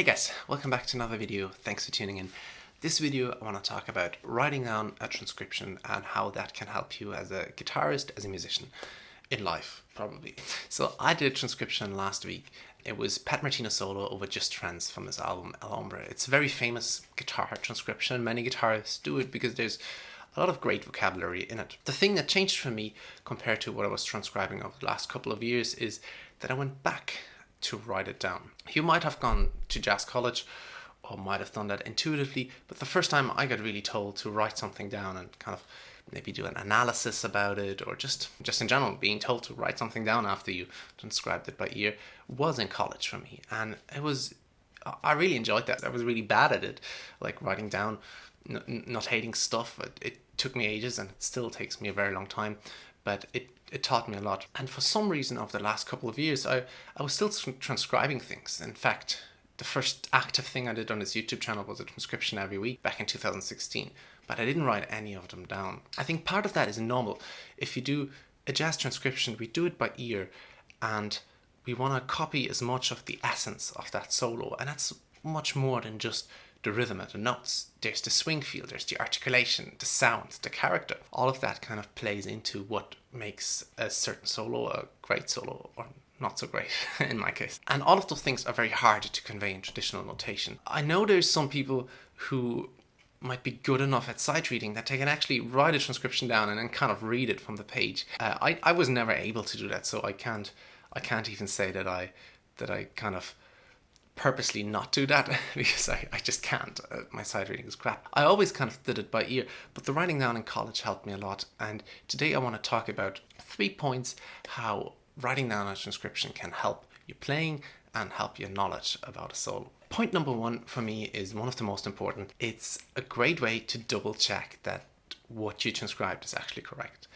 Hey guys, welcome back to another video. Thanks for tuning in. This video I want to talk about writing down a transcription and how that can help you as a guitarist, as a musician, in life probably. So I did a transcription last week. It was Pat Martino's solo over Just Friends from his album El Hombre. It's a very famous guitar transcription. Many guitarists do it because there's a lot of great vocabulary in it. The thing that changed for me compared to what I was transcribing over the last couple of years is that I went back to write it down. You might have gone to jazz college or might have done that intuitively, but the first time I got really told to write something down and kind of maybe do an analysis about it, or just in general being told to write something down after you transcribed it by ear, was in college for me. And I really enjoyed that. I was really bad at it, like writing down, not hating stuff. It took me ages, and it still takes me a very long time, but it taught me a lot. And for some reason over the last couple of years I was still transcribing things. In fact, the first active thing I did on this YouTube channel was a transcription every week back in 2016, but I didn't write any of them down. I think part of that is normal. If you do a jazz transcription, we do it by ear, and we want to copy as much of the essence of that solo, and that's much more than just the rhythm and the notes. There's the swing feel, there's the articulation, the sound, the character. All of that kind of plays into what makes a certain solo a great solo, or not so great in my case. And all of those things are very hard to convey in traditional notation. I know there's some people who might be good enough at sight reading that they can actually write a transcription down and then kind of read it from the page. I was never able to do that, so I can't even say that I kind of purposely not do that, because I just can't. My sight reading is crap. I always kind of did it by ear, but the writing down in college helped me a lot. And today I want to talk about 3 points how writing down a transcription can help your playing and help your knowledge about a solo. Point number 1 for me is one of the most important. It's a great way to double check that what you transcribed is actually correct.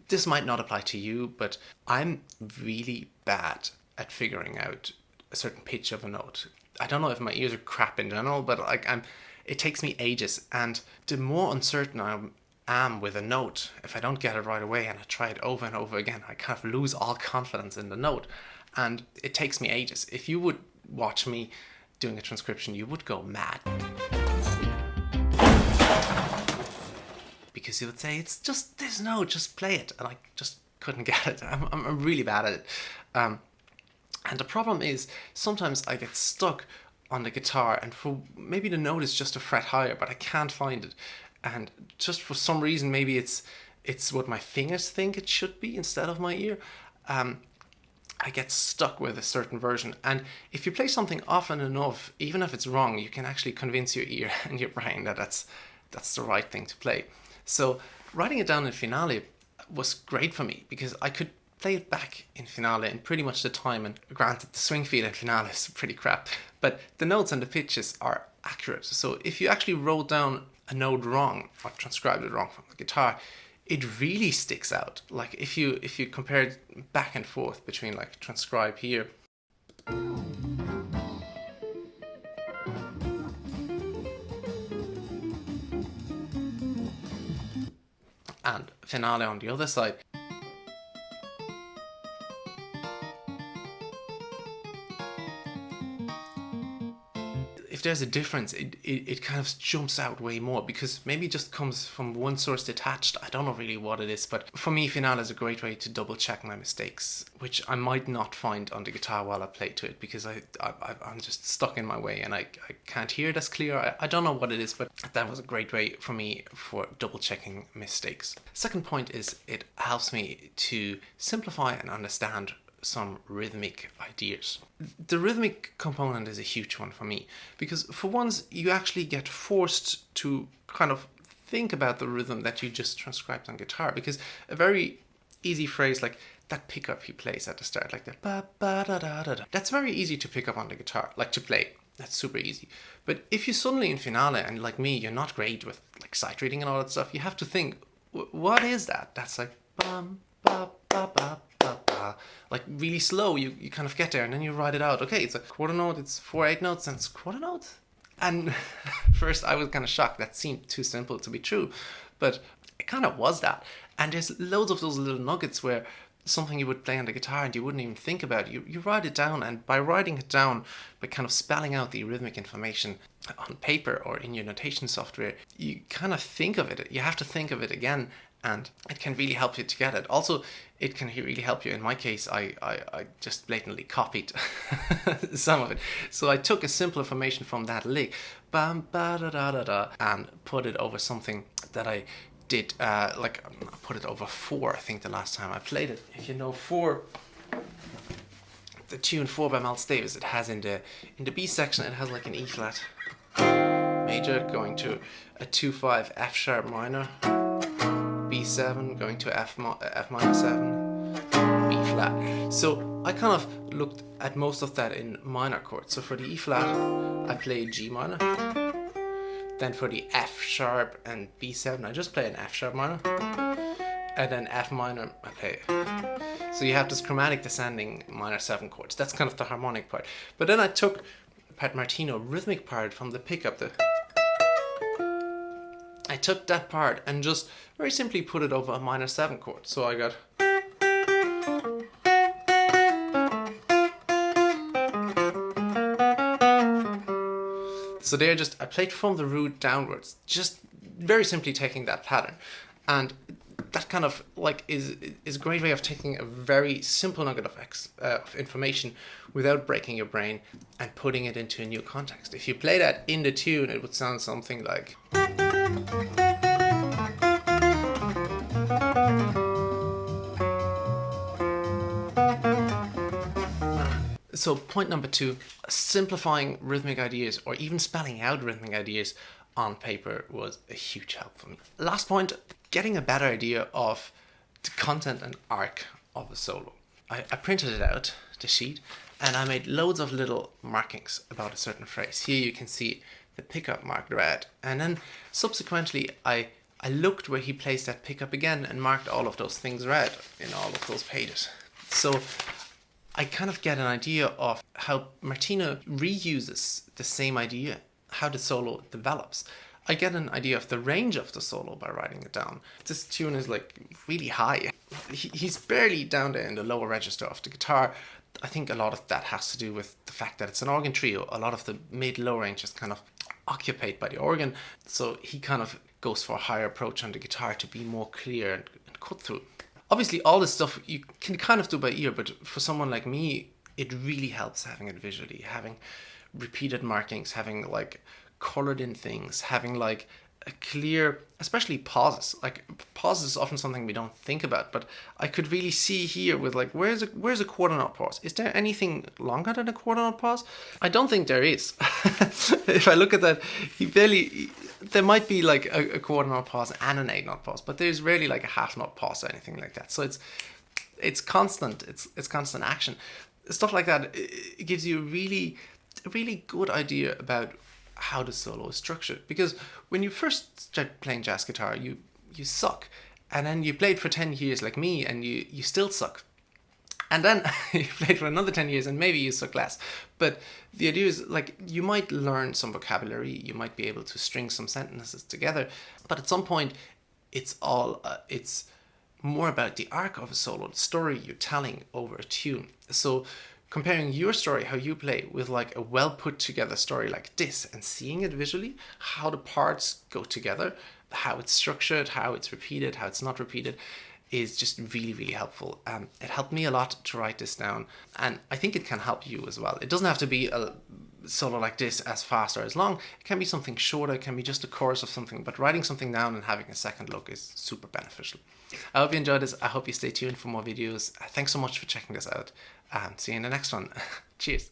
This might not apply to you, but I'm really bad at figuring out a certain pitch of a note. I don't know if my ears are crap in general, but it takes me ages, and the more uncertain I am with a note, if I don't get it right away and I try it over and over again, I kind of lose all confidence in the note, and it takes me ages. If you would watch me doing a transcription, you would go mad, because you would say, it's just this note, just play it, and I just couldn't get it. I'm really bad at it. And the problem is, sometimes I get stuck on the guitar, and for maybe the note is just a fret higher, but I can't find it. And just for some reason, maybe it's what my fingers think it should be instead of my ear. I get stuck with a certain version. And if you play something often enough, even if it's wrong, you can actually convince your ear and your brain that that's the right thing to play. So writing it down in Finale was great for me, because I could play it back in Finale in pretty much the time, and granted the swing feel in Finale is pretty crap, but the notes and the pitches are accurate. So if you actually wrote down a note wrong or transcribed it wrong from the guitar, it really sticks out. Like if you compare it back and forth between like transcribe here and Finale on the other side, if there's a difference, it kind of jumps out way more, because maybe it just comes from one source detached. I don't know really what it is, but for me, Finale is a great way to double check my mistakes, which I might not find on the guitar while I play to it, because I'm just stuck in my way and I can't hear it as clear. I don't know what it is, but that was a great way for me for double checking mistakes. Second point is, it helps me to simplify and understand some rhythmic ideas. The rhythmic component is a huge one for me, because for once you actually get forced to kind of think about the rhythm that you just transcribed on guitar, because a very easy phrase like that pickup he plays at the start, like that ba ba da da da da, that's very easy to pick up on the guitar, like to play. That's super easy. But if you suddenly in Finale, and like me, you're not great with like sight reading and all that stuff, you have to think, what is that? That's like bum ba ba ba, like really slow. You kind of get there and then you write it out. Okay, it's a quarter note, it's 4/8 notes, and it's quarter note. And first I was kind of shocked. That seemed too simple to be true, but it kind of was that. And there's loads of those little nuggets where something you would play on the guitar and you wouldn't even think about. You write it down, and by writing it down, by kind of spelling out the rhythmic information on paper or in your notation software, you kind of think of it. You have to think of it again, and it can really help you to get it. Also, it can really help you. In my case, I just blatantly copied some of it. So I took a simple information from that lick, bam, ba da da da da, and put it over something that I did, like I put it over 4, I think, the last time I played it. If you know 4, the tune 4 by Miles Davis, it has in the B section, it has like an E flat major going to a 2/5 F sharp minor, B7 going to F minor 7, B flat. So I kind of looked at most of that in minor chords. So for the E flat, I played G minor. Then for the F sharp and B7, I just play an F sharp minor. And then F minor, I play. So you have this chromatic descending minor 7 chords. That's kind of the harmonic part. But then I took Pat Martino rhythmic part from the pickup. I took that part and just very simply put it over a minor 7 chord. So I got. So there, I played from the root downwards, just very simply taking that pattern. And that kind of like is a great way of taking a very simple nugget of information without breaking your brain and putting it into a new context. If you play that in the tune, it would sound something like. So point number 2, simplifying rhythmic ideas or even spelling out rhythmic ideas on paper was a huge help for me. Last point, getting a better idea of the content and arc of a solo. I printed it out, the sheet, and I made loads of little markings about a certain phrase. Here you can see the pickup marked red, and then subsequently I looked where he placed that pickup again and marked all of those things red in all of those pages. So I kind of get an idea of how Martino reuses the same idea, how the solo develops. I get an idea of the range of the solo by writing it down. This tune is like really high. He's barely down there in the lower register of the guitar. I think a lot of that has to do with the fact that it's an organ trio. A lot of the mid-low range is kind of occupied by the organ. So he kind of goes for a higher approach on the guitar to be more clear and cut through. Obviously, all this stuff you can kind of do by ear, but for someone like me, it really helps having it visually, having repeated markings, having like colored in things, having like a clear, especially pauses. Like pauses is often something we don't think about, but I could really see here with like, where's a quarter note pause? Is there anything longer than a quarter note pause? I don't think there is. If I look at that, there might be like a quarter note pause and an 8 note pause, but there's rarely like a half note pause or anything like that. So it's constant. It's constant action. Stuff like that, it gives you a really good idea about how the solo is structured. Because when you first start playing jazz guitar, you suck, and then you played for 10 years like me, and you still suck. And then you played for another 10 years and maybe you suck less. But the idea is like you might learn some vocabulary, you might be able to string some sentences together, but at some point it's more about the arc of a solo, the story you're telling over a tune. So comparing your story, how you play, with like a well put together story like this and seeing it visually, how the parts go together, how it's structured, how it's repeated, how it's not repeated, is just really, really helpful. It helped me a lot to write this down, and I think it can help you as well. It doesn't have to be a solo like this as fast or as long. It can be something shorter, it can be just a chorus of something, but writing something down and having a second look is super beneficial. I hope you enjoyed this. I hope you stay tuned for more videos. Thanks so much for checking this out, and see you in the next one. Cheers.